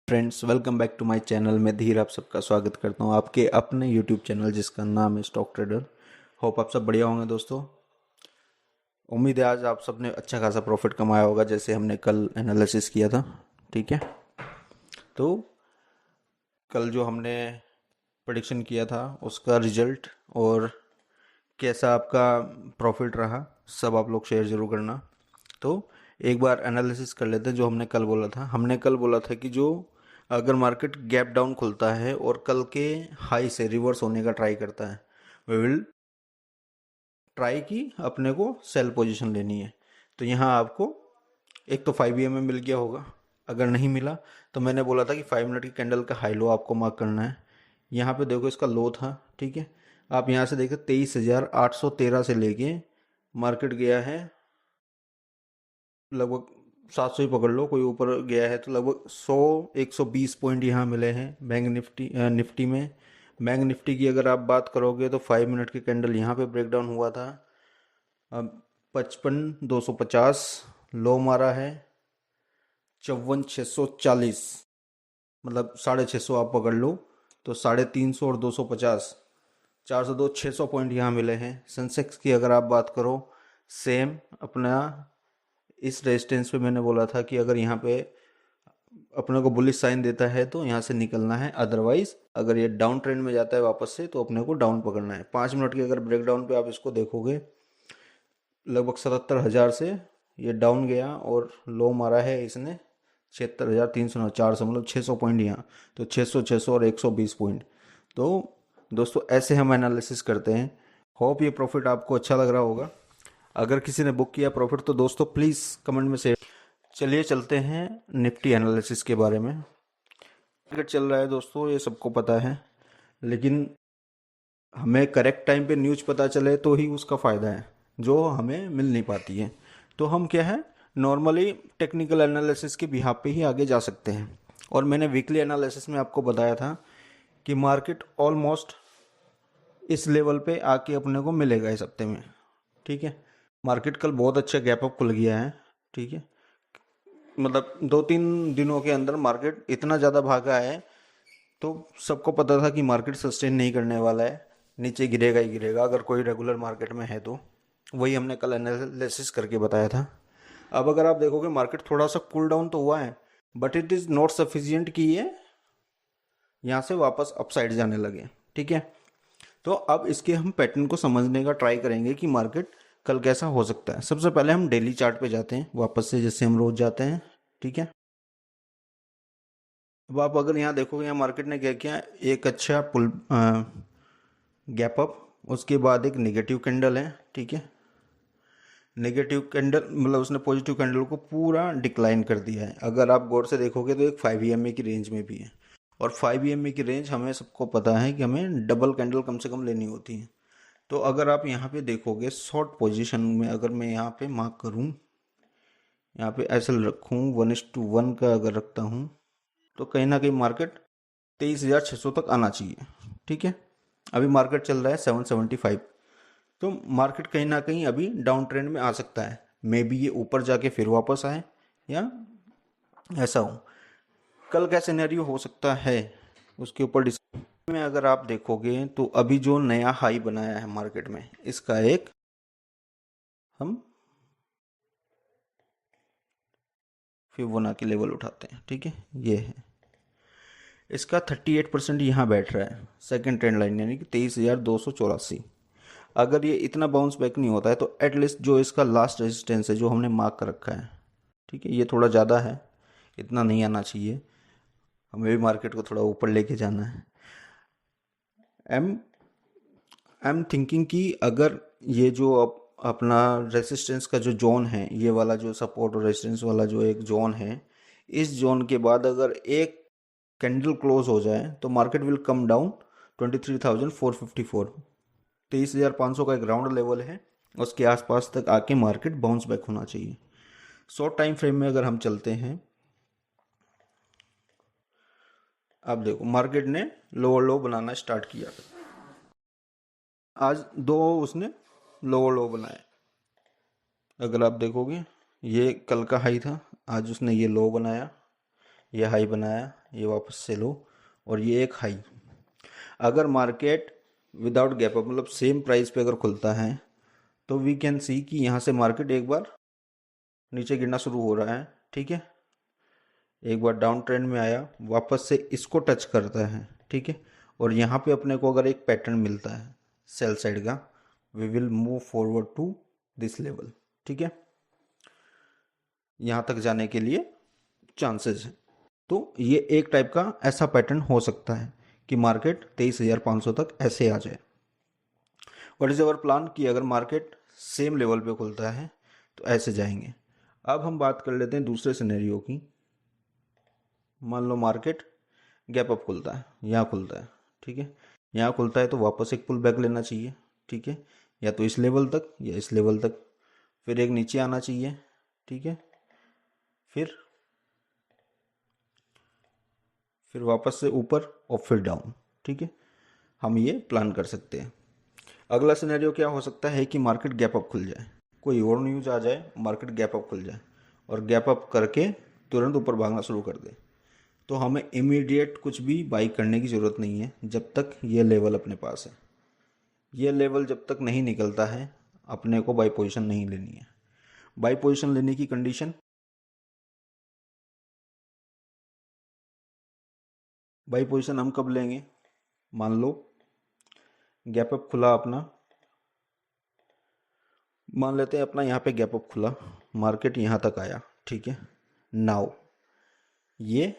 Friends, welcome back to my channel. मैं धीर आप सबका स्वागत करता हूं आपके अपने यूट्यूब चैनल जिसका नाम है स्टॉक ट्रेडर। होप आप सब बढ़िया होंगे दोस्तों। उम्मीद है आज आप सब ने अच्छा खासा प्रॉफिट कमाया होगा जैसे हमने कल एनालिसिस किया था। ठीक है, तो कल जो हमने प्रेडिक्शन किया था उसका रिजल्ट और कैसा आपका प्रॉफिट रहा सब आप लोग शेयर ज़रूर करना। तो एक बार एनालिसिस कर लेते हैं। जो हमने कल बोला था, हमने कल बोला था कि जो अगर मार्केट गैप डाउन खुलता है और कल के हाई से रिवर्स होने का ट्राई करता है, वी विल ट्राई की अपने को सेल पोजीशन लेनी है। तो यहाँ आपको एक तो 5 EM में मिल गया होगा। अगर नहीं मिला तो मैंने बोला था कि 5 मिनट की कैंडल का हाई लो आपको मार्क करना है। यहाँ पे देखो इसका लो था। ठीक है, आप यहाँ से देखो 23,813 से लेके मार्केट गया है लगभग 700 ही पकड़ लो, कोई ऊपर गया है तो लगभग 100-120 पॉइंट यहाँ मिले हैं बैंक निफ्टी निफ्टी में। बैंक निफ्टी की अगर आप बात करोगे तो 5 मिनट की कैंडल यहाँ पे ब्रेक डाउन हुआ था। अब 55,250 लो मारा है, 54,640, मतलब 650 आप पकड़ लो तो 350 और 250, 402, 600 पॉइंट यहाँ मिले हैं। सेंसेक्स की अगर आप बात करो, सेम अपना इस रेजिस्टेंस पे मैंने बोला था कि अगर यहाँ पे अपने को बुलिश साइन देता है तो यहाँ से निकलना है, अदरवाइज अगर ये डाउन ट्रेंड में जाता है वापस से तो अपने को डाउन पकड़ना है। 5 मिनट के अगर ब्रेकडाउन पे आप इसको देखोगे लगभग 77,000 से ये डाउन गया और लो मारा है इसने 76,309, मतलब 600 पॉइंट यहाँ। तो 600, 600 और 120 पॉइंट। तो दोस्तों ऐसे हम एनालिसिस करते हैं। होप ये प्रॉफिट आपको अच्छा लग रहा होगा। अगर किसी ने बुक किया प्रॉफिट तो दोस्तों प्लीज़ कमेंट में शेयर। चलिए चलते हैं निफ्टी एनालिसिस के बारे में। मार्केट चल रहा है दोस्तों, ये सबको पता है, लेकिन हमें करेक्ट टाइम पे न्यूज़ पता चले तो ही उसका फ़ायदा है, जो हमें मिल नहीं पाती है। तो हम क्या है, नॉर्मली टेक्निकल एनालिसिस के बिहाफ पे ही आगे जा सकते हैं। और मैंने वीकली एनालिसिस में आपको बताया था कि मार्केट ऑलमोस्ट इस लेवल पे आके अपने को मिलेगा इस हफ्ते में। ठीक है, मार्केट कल बहुत अच्छा गैप अप खुल गया है। ठीक है, मतलब 2-3 दिनों के अंदर मार्केट इतना ज़्यादा भागा है तो सबको पता था कि मार्केट सस्टेन नहीं करने वाला है, नीचे गिरेगा ही गिरेगा अगर कोई रेगुलर मार्केट में है तो। वही हमने कल एनालिसिस करके बताया था। अब अगर आप देखोगे मार्केट थोड़ा सा कूल डाउन तो हुआ है, but it is not sufficient कि ये यहाँ से वापस अपसाइड जाने लगे। ठीक है, तो अब इसके हम पैटर्न को समझने का ट्राई करेंगे कि मार्केट कल कैसा हो सकता है। सबसे पहले हम डेली चार्ट पे जाते हैं वापस से, जैसे हम रोज जाते हैं। ठीक है, अब आप अगर यहाँ देखोगे यहाँ मार्केट ने क्या किया, एक अच्छा पुल गैप अप, उसके बाद एक नेगेटिव कैंडल है। ठीक है, नेगेटिव कैंडल मतलब उसने पॉजिटिव कैंडल को पूरा डिक्लाइन कर दिया है। अगर आप गौर से देखोगे तो एक 5 EMA की रेंज में भी है, और 5 EMA की रेंज हमें सबको पता है कि हमें डबल कैंडल कम से कम लेनी होती है। तो अगर आप यहाँ पे देखोगे शॉर्ट पोजीशन में, अगर मैं यहाँ पे मार्क करूँ, यहाँ पे ऐसे रखूँ 1:1 का अगर रखता हूँ तो कहीं ना कहीं मार्केट 23,600 तक आना चाहिए। ठीक है, अभी मार्केट चल रहा है 775, तो मार्केट कहीं ना कहीं अभी डाउन ट्रेंड में आ सकता है। मे बी ये ऊपर जाके फिर वापस आए या ऐसा हो। कल का सिनेरियो हो सकता है उसके ऊपर में अगर आप देखोगे तो अभी जो नया हाई बनाया है मार्केट में, इसका एक हम फिबोनाची लेवल उठाते हैं। ठीक है, ये है इसका 38% यहाँ बैठ रहा है सेकंड ट्रेंड लाइन, यानी कि 23,284। अगर ये इतना बाउंस बैक नहीं होता है तो एटलीस्ट जो इसका लास्ट रेजिस्टेंस है जो हमने मार्क कर रखा है, ठीक है, ये थोड़ा ज़्यादा है, इतना नहीं आना चाहिए, हमें भी मार्केट को थोड़ा ऊपर लेके जाना है। एम आई एम थिंकिंग कि अगर ये जो अपना रेसिस्टेंस का जो जोन है, ये वाला जो सपोर्ट और रेसिस्टेंस वाला जो एक जोन है, इस जोन के बाद अगर एक कैंडल क्लोज हो जाए तो मार्केट विल कम डाउन 23,454। 23,500 का एक ग्राउंड लेवल है, उसके आसपास तक आके मार्केट बाउंस बैक होना चाहिए। शॉर्ट टाइम फ्रेम में अगर हम चलते हैं, अब देखो मार्केट ने लोअर लो बनाना स्टार्ट किया। आज दो उसने लोअर लो बनाए। अगर आप देखोगे ये कल का हाई था, आज उसने ये लो बनाया, ये हाई बनाया, ये वापस से लो, और ये एक हाई। अगर मार्केट विदाउट गैप अप मतलब सेम प्राइस पे अगर खुलता है तो वी कैन सी कि यहाँ से मार्केट एक बार नीचे गिरना शुरू हो रहा है, ठीक है। एक बार डाउन ट्रेंड में आया, वापस से इसको टच करता है, ठीक है। और यहाँ पे अपने को अगर एक पैटर्न मिलता है सेल साइड का, we will move forward to this level, ठीक है। यहाँ तक जाने के लिए चांसेस हैं। तो ये एक टाइप का ऐसा पैटर्न हो सकता है कि मार्केट 23,500 तक ऐसे आ जाए। व्हाट इज़ अवर प्लान कि अगर मार्केट सेम लेवल पे खुलता है तो ऐसे जाएंगे। अब हम बात कर लेते हैं दूसरे सिनेरियो की। मान लो मार्केट गैप अप खुलता है, यहाँ खुलता है, ठीक है। यहाँ खुलता है तो वापस एक पुल बैक लेना चाहिए, ठीक है। या तो इस लेवल तक या इस लेवल तक, फिर एक नीचे आना चाहिए, ठीक है। फिर वापस से ऊपर और फिर डाउन, ठीक है। हम ये प्लान कर सकते हैं। अगला सिनेरियो क्या हो सकता है कि मार्केट गैप अप खुल जाए, कोई और न्यूज़ आ जाए, मार्केट गैप अप खुल जाए और गैप अप करके तुरंत ऊपर भागना शुरू कर दे। तो हमें इमीडिएट कुछ भी बाई करने की ज़रूरत नहीं है जब तक ये लेवल अपने पास है। ये लेवल जब तक नहीं निकलता है अपने को बाई पोजीशन नहीं लेनी है। बाई पोजीशन लेने की कंडीशन, बाई पोजीशन हम कब लेंगे? मान लो गैप अप खुला अपना, मान लेते हैं अपना यहाँ पे गैप अप खुला, मार्केट यहाँ तक आया, ठीक है। नाउ ये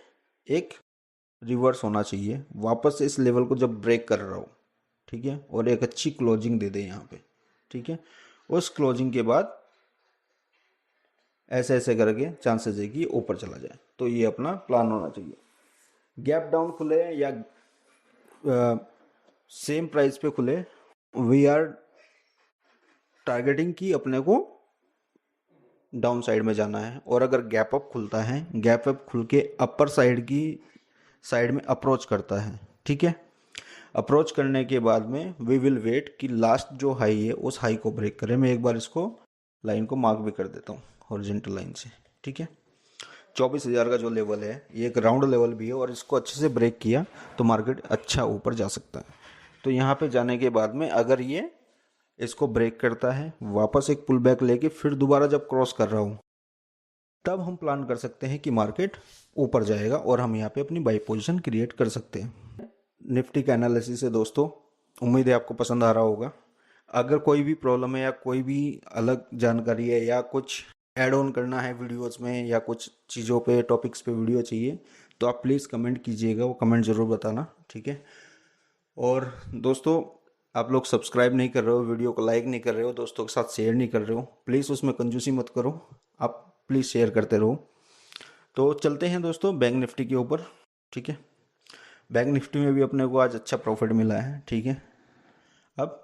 एक रिवर्स होना चाहिए, वापस से इस लेवल को जब ब्रेक कर रहा हो, ठीक है, और एक अच्छी क्लोजिंग दे दे यहाँ पे, ठीक है। उस क्लोजिंग के बाद ऐसे ऐसे करके चांसेस है कि ऊपर चला जाए। तो ये अपना प्लान होना चाहिए। गैप डाउन खुले या सेम प्राइस पे खुले, वी आर टारगेटिंग की अपने को डाउन साइड में जाना है। और अगर गैप अप खुलता है, गैप अप खुल के अपर साइड की साइड में अप्रोच करता है, ठीक है। अप्रोच करने के बाद में वी विल वेट कि लास्ट जो हाई है उस हाई को ब्रेक करे। मैं एक बार इसको लाइन को मार्क भी कर देता हूँ हॉरिजॉन्टल लाइन से, ठीक है। 24,000 का जो लेवल है ये एक राउंड लेवल भी है और इसको अच्छे से ब्रेक किया तो मार्केट अच्छा ऊपर जा सकता है। तो यहाँ पे जाने के बाद में अगर ये इसको ब्रेक करता है, वापस एक पुल बैक लेके फिर दोबारा जब क्रॉस कर रहा हूँ, तब हम प्लान कर सकते हैं कि मार्केट ऊपर जाएगा और हम यहाँ पे अपनी बाई पोजीशन क्रिएट कर सकते हैं। निफ्टी का एनालिसिस है दोस्तों, उम्मीद है आपको पसंद आ रहा होगा। अगर कोई भी प्रॉब्लम है या कोई भी अलग जानकारी है या कुछ ऐड ऑन करना है वीडियोस में या कुछ चीज़ों पे टॉपिक्स पे वीडियो चाहिए तो आप प्लीज़ कमेंट कीजिएगा, वो कमेंट ज़रूर बताना, ठीक है। और दोस्तों, आप लोग सब्सक्राइब नहीं कर रहे हो, वीडियो को लाइक नहीं कर रहे हो, दोस्तों के साथ शेयर नहीं कर रहे हो, प्लीज़ उसमें कंजूसी मत करो, आप प्लीज़ शेयर करते रहो। तो चलते हैं दोस्तों बैंक निफ्टी के ऊपर, ठीक है। बैंक निफ्टी में भी अपने को आज अच्छा प्रॉफिट मिला है, ठीक है। अब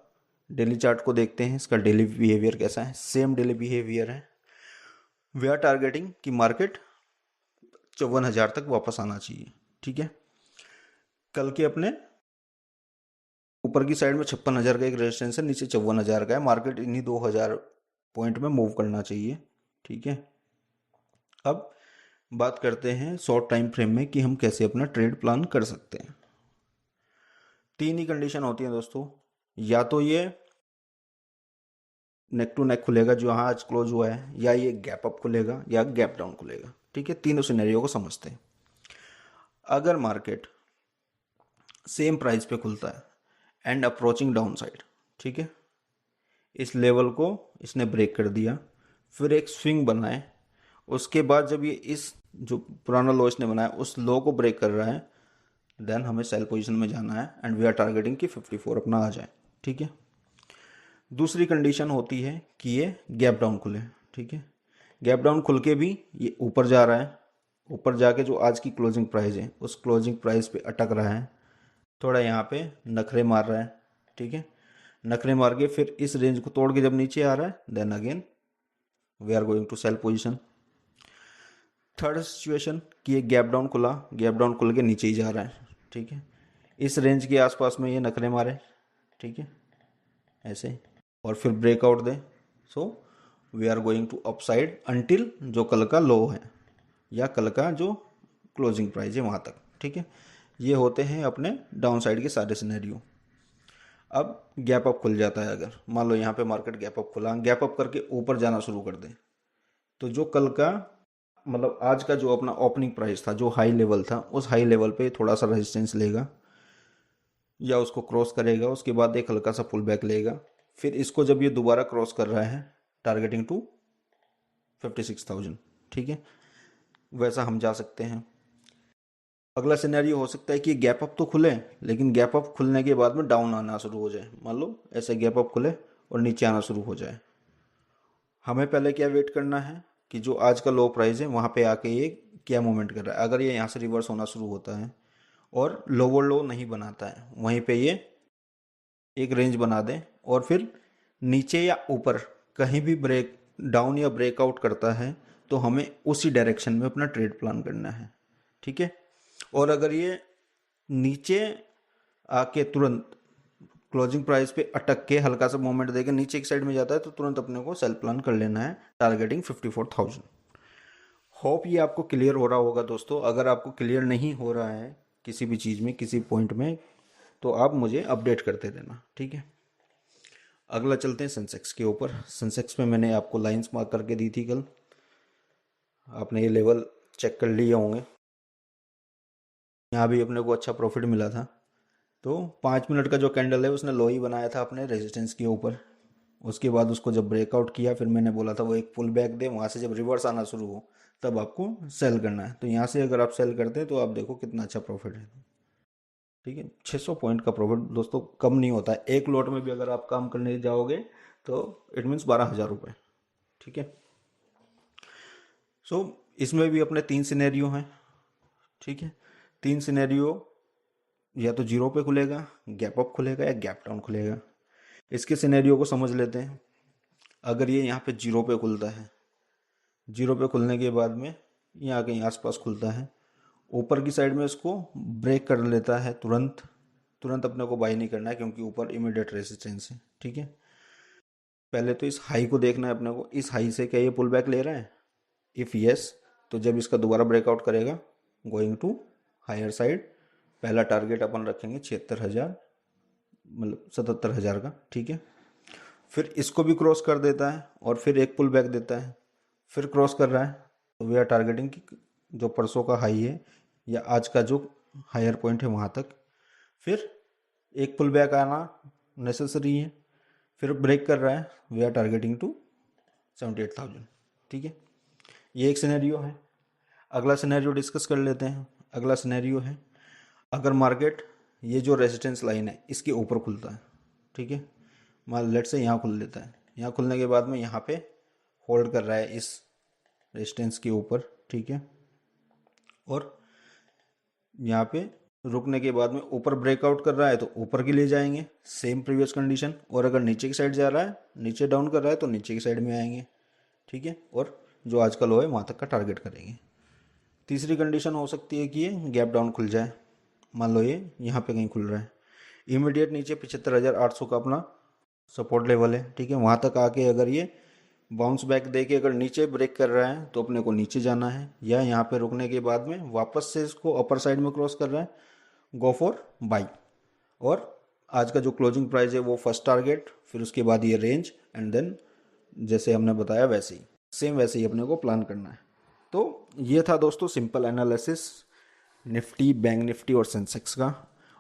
डेली चार्ट को देखते हैं, इसका डेली बिहेवियर कैसा है। सेम डेली बिहेवियर है। वी आर टारगेटिंग कि मार्केट 54,000 तक वापस आना चाहिए, ठीक है। कल के अपने ऊपर की साइड में 56,000 का एक रेजिस्टेंस है, नीचे 54,000 का है। मार्केट इन्हीं 2,000 पॉइंट में मूव करना चाहिए, ठीक है। अब बात करते हैं शॉर्ट टाइम फ्रेम में कि हम कैसे अपना ट्रेड प्लान कर सकते हैं। 3 ही कंडीशन होती है दोस्तों, या तो ये नेक टू नेक खुलेगा जो यहाँ आज क्लोज हुआ है, या ये गैप अप खुलेगा या गैप डाउन खुलेगा, ठीक है। तीनों सिनेरियो को समझते हैं। अगर मार्केट सेम प्राइस पे खुलता है एंड अप्रोचिंग डाउन साइड, ठीक है, इस लेवल को इसने ब्रेक कर दिया, फिर एक स्विंग बनाए, उसके बाद जब ये इस जो पुराना लो इसने बनाया उस लो को ब्रेक कर रहा है, देन हमें सेल पोजीशन में जाना है एंड वी आर टारगेटिंग कि 54 अपना आ जाए, ठीक है। दूसरी कंडीशन होती है कि ये गैप डाउन खुले, ठीक है। गैप डाउन खुल के भी ये ऊपर जा रहा है, ऊपर जाके जो आज की क्लोजिंग प्राइस है उस क्लोजिंग प्राइस पे अटक रहा है, थोड़ा यहाँ पे नखरे मार रहा है, ठीक है। नखरे मार के फिर इस रेंज को तोड़ के जब नीचे आ रहा है, then again we are going to sell position. Third situation कि ये गैप डाउन खुला, गैप डाउन खुल के नीचे ही जा रहा है, ठीक है। इस रेंज के आसपास में ये नखरे मारे, ठीक है, ऐसे, और फिर ब्रेकआउट दे, so we are going to upside until जो कल का लो है या कल का जो क्लोजिंग प्राइस है वहाँ तक, ठीक है। ये होते हैं अपने डाउन साइड के सारे सिनेरियो। अब गैप अप खुल जाता है, अगर मान लो यहाँ पे मार्केट गैप अप खुला, गैप अप करके ऊपर जाना शुरू कर दे, तो जो कल का मतलब आज का जो अपना ओपनिंग प्राइस था, जो हाई लेवल था, उस हाई लेवल पे थोड़ा सा रेजिस्टेंस लेगा या उसको क्रॉस करेगा, उसके बाद एक हल्का सा पुल बैक लेगा। फिर इसको जब ये दोबारा क्रॉस कर रहा है टारगेटिंग टू 56,000, ठीक है, वैसा हम जा सकते हैं। अगला सिनेरियो हो सकता है कि गैप अप तो खुले, लेकिन गैप अप खुलने के बाद में डाउन आना शुरू हो जाए। मान लो ऐसे गैप अप खुले और नीचे आना शुरू हो जाए। हमें पहले क्या वेट करना है कि जो आज का लो प्राइस है वहाँ पे आके ये क्या मूवमेंट कर रहा है। अगर ये यहाँ से रिवर्स होना शुरू होता है और लोअर लो नहीं बनाता है, वहीं पे ये एक रेंज बना दें और फिर नीचे या ऊपर कहीं भी ब्रेक डाउन या ब्रेकआउट करता है तो हमें उसी डायरेक्शन में अपना ट्रेड प्लान करना है, ठीक है। और अगर ये नीचे आके तुरंत क्लोजिंग प्राइस पे अटक के हल्का सा मूवमेंट देके नीचे की साइड में जाता है तो तुरंत अपने को सेल प्लान कर लेना है टारगेटिंग 54,000। होप ये आपको क्लियर हो रहा होगा दोस्तों। अगर आपको क्लियर नहीं हो रहा है किसी भी चीज़ में, किसी पॉइंट में, तो आप मुझे अपडेट करते देना, ठीक है। अगला चलते हैं सेंसेक्स के ऊपर। सेंसेक्स में मैंने आपको लाइंस मार्क करके दी थी कल, आपने ये लेवल चेक कर लिए होंगे। यहाँ भी अपने को अच्छा प्रॉफिट मिला था। तो 5 मिनट का जो कैंडल है उसने लो ही बनाया था अपने रेजिस्टेंस के ऊपर। उसके बाद उसको जब ब्रेकआउट किया, फिर मैंने बोला था वो एक पुल बैक दे, वहाँ से जब रिवर्स आना शुरू हो तब आपको सेल करना है। तो यहाँ से अगर आप सेल करते हैं तो आप देखो कितना अच्छा प्रॉफिट है, ठीक है। 600 पॉइंट का प्रॉफिट दोस्तों कम नहीं होता है। एक लॉट में भी अगर आप काम करने जाओगे तो इट मीन्स 12,000 रुपये, ठीक है। सो इसमें भी अपने 3 सिनेरियो हैं, ठीक है। 3 सिनेरियो, या तो जीरो पे खुलेगा, गैप अप खुलेगा या गैप डाउन खुलेगा। इसके सिनेरियो को समझ लेते हैं। अगर ये यहाँ पे जीरो पे खुलता है, जीरो पे खुलने के बाद में यहाँ कहीं आसपास खुलता है, ऊपर की साइड में इसको ब्रेक कर लेता है तुरंत, तुरंत अपने को बाई नहीं करना है क्योंकि ऊपर इमीडिएट रेजिस्टेंस है, ठीक है। पहले तो इस हाई को देखना है अपने को, इस हाई से क्या ये पुल बैक ले रहा है। इफ़ यस, तो जब इसका दोबारा ब्रेकआउट करेगा गोइंग टू हायर साइड, पहला टारगेट अपन रखेंगे 76,000, मतलब 77,000 का, ठीक है। फिर इसको भी क्रॉस कर देता है और फिर एक पुल बैक देता है, फिर क्रॉस कर रहा है, तो वी आर टारगेटिंग कि जो परसों का हाई है या आज का जो हायर पॉइंट है वहाँ तक। फिर एक पुल बैक आना नेसेसरी है, फिर ब्रेक कर रहा है, वी आर टारगेटिंग टू 78,000, ठीक है। ये एक सिनेरियो है। अगला सिनेरियो डिस्कस कर लेते हैं। अगला सिनेरियो है अगर मार्केट ये जो रेजिस्टेंस लाइन है इसके ऊपर खुलता है, ठीक है। मान लेट से यहाँ खुल लेता है, यहाँ खुलने के बाद में यहाँ पे होल्ड कर रहा है इस रेजिस्टेंस के ऊपर, ठीक है। और यहाँ पे रुकने के बाद में ऊपर ब्रेकआउट कर रहा है तो ऊपर के लिए जाएंगे, सेम प्रीवियस कंडीशन। और अगर नीचे की साइड जा रहा है, नीचे डाउन कर रहा है, तो नीचे की साइड में आएंगे, ठीक है। और जो आज का लो है वहाँ तक का टारगेट करेंगे। तीसरी कंडीशन हो सकती है कि ये गैप डाउन खुल जाए। मान लो ये यहाँ पे कहीं खुल रहा है, इमीडिएट नीचे 75,800 का अपना सपोर्ट लेवल है, ठीक है। वहाँ तक आके अगर ये बाउंस बैक दे के अगर नीचे ब्रेक कर रहा है तो अपने को नीचे जाना है, या यहाँ पे रुकने के बाद में वापस से इसको अपर साइड में क्रॉस कर रहा है, गो फॉर बाई। और आज का जो क्लोजिंग प्राइस है वो फर्स्ट टारगेट, फिर उसके बाद ये रेंज, एंड देन जैसे हमने बताया वैसे ही, सेम वैसे ही अपने को प्लान करना है। तो ये था दोस्तों simple analysis Nifty, bank Nifty और सेंसेक्स का।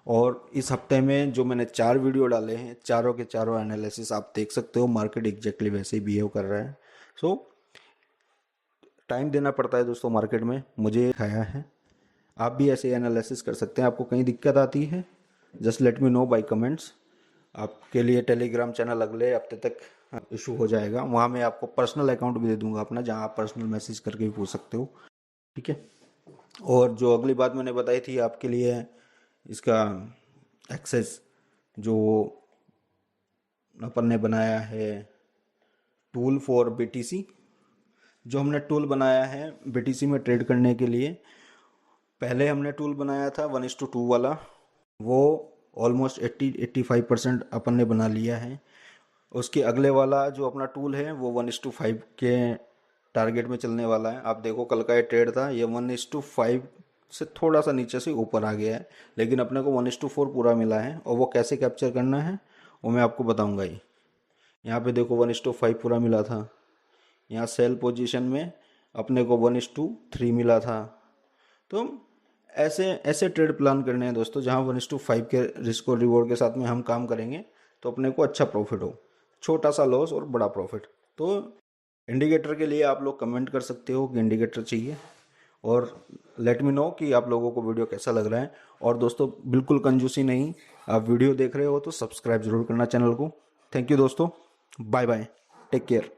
और इस हफ्ते में जो मैंने 4 वीडियो डाले हैं, चारों के चारों एनालिसिस आप देख सकते हो, मार्केट एग्जैक्टली वैसे ही बिहेव कर रहा है। सो टाइम देना पड़ता है दोस्तों मार्केट में, मुझे खाया है। आप भी ऐसे एनालिसिस कर सकते हैं। आपको कहीं दिक्कत आती है, just let me know by comments. आपके लिए टेलीग्राम चैनल अगले हफ्ते तक इशू हो जाएगा, वहाँ मैं आपको पर्सनल अकाउंट भी दे दूंगा अपना, जहाँ आप पर्सनल मैसेज करके भी पूछ सकते हो, ठीक है। और जो अगली बात मैंने बताई थी आपके लिए, इसका एक्सेस जो अपन ने बनाया है टूल फॉर बीटीसी, जो हमने टूल बनाया है बीटीसी में ट्रेड करने के लिए। पहले हमने टूल बनाया था 1:2 वाला, वो ऑलमोस्ट 80-85% अपन ने बना लिया है। उसके अगले वाला जो अपना टूल है वो 1:5 के टारगेट में चलने वाला है। आप देखो कल का ये ट्रेड था, ये 1:5 से थोड़ा सा नीचे से ऊपर आ गया है, लेकिन अपने को 1:4 पूरा मिला है। और वो कैसे कैप्चर करना है वो मैं आपको बताऊंगा ही। यहाँ पे देखो 1:5 पूरा मिला था। यहाँ सेल पोजीशन में अपने को 1:3 मिला था। तो ऐसे ऐसे ट्रेड प्लान करने हैं दोस्तों, जहाँ 1:5 के रिस्क और रिवॉर्ड के साथ में हम काम करेंगे तो अपने को अच्छा प्रॉफिट हो, छोटा सा लॉस और बड़ा प्रॉफिट। तो इंडिकेटर के लिए आप लोग कमेंट कर सकते हो कि इंडिकेटर चाहिए, और लेट मी नो कि आप लोगों को वीडियो कैसा लग रहा है। और दोस्तों बिल्कुल कंजूसी नहीं, आप वीडियो देख रहे हो तो सब्सक्राइब जरूर करना चैनल को। थैंक यू दोस्तों, बाय बाय, टेक केयर।